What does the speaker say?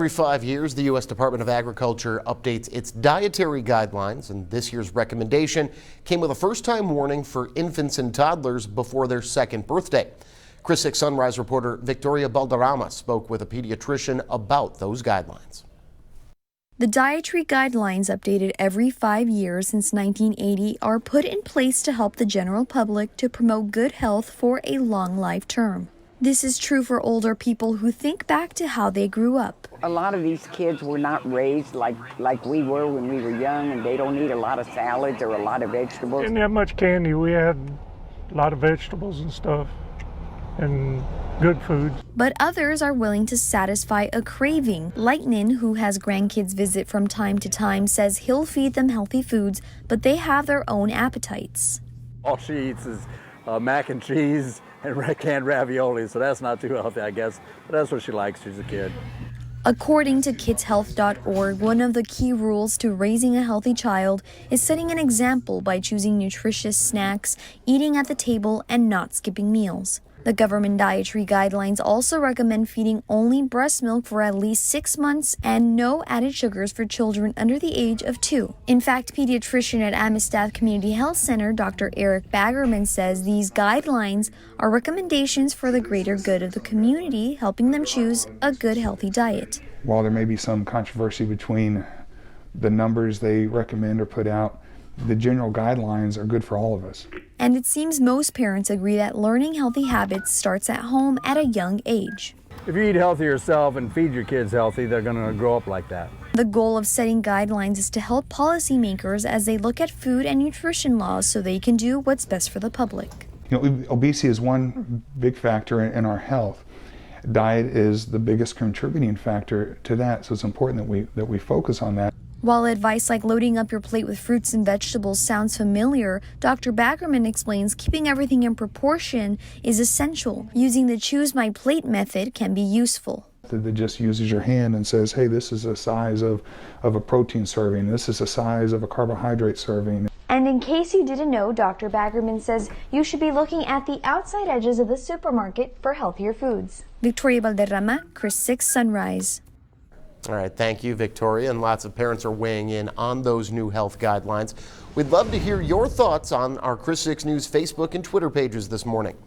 Every 5 years, the U.S. Department of Agriculture updates its dietary guidelines, and this year's recommendation came with a first-time warning for infants and toddlers before their second birthday. Chris 6 Sunrise reporter Victoria Balderrama spoke with a pediatrician about those guidelines. The dietary guidelines, updated every 5 years since 1980, are put in place to help the general public to promote good health for a long life term. This is true for older people who think back to how they grew up. A lot of these kids were not raised like we were when we were young, and they don't eat a lot of salads or a lot of vegetables. Didn't have much candy. We had a lot of vegetables and stuff and good food. But others are willing to satisfy a craving. Lightnin, who has grandkids visit from time to time, says he'll feed them healthy foods, but they have their own appetites. All she eats is mac and cheese and canned ravioli, so that's not too healthy, I guess. But that's what she likes. She's a kid. According to kidshealth.org, one of the key rules to raising a healthy child is setting an example by choosing nutritious snacks, eating at the table, and not skipping meals. The government dietary guidelines also recommend feeding only breast milk for at least 6 months and no added sugars for children under the age of 2. In fact, pediatrician at Amistad Community Health Center, Dr. Eric Baggerman, says these guidelines are recommendations for the greater good of the community, helping them choose a good, healthy diet. While there may be some controversy between the numbers they recommend or put out, the general guidelines are good for all of us. And it seems most parents agree that learning healthy habits starts at home at a young age. If you eat healthy yourself and feed your kids healthy, they're going to grow up like that. The goal of setting guidelines is to help policymakers as they look at food and nutrition laws so they can do what's best for the public. Obesity is one big factor in our health. Diet is the biggest contributing factor to that, so it's important that we focus on that. While advice like loading up your plate with fruits and vegetables sounds familiar, Dr. Baggerman explains keeping everything in proportion is essential. Using the Choose My Plate method can be useful. That just uses your hand and says, hey, this is the size of a protein serving, this is the size of a carbohydrate serving. And in case you didn't know, Dr. Baggerman says you should be looking at the outside edges of the supermarket for healthier foods. Victoria Balderrama, Chris 6 Sunrise. All right, thank you, Victoria. And lots of parents are weighing in on those new health guidelines. We'd love to hear your thoughts on our Chris 6 News Facebook and Twitter pages this morning.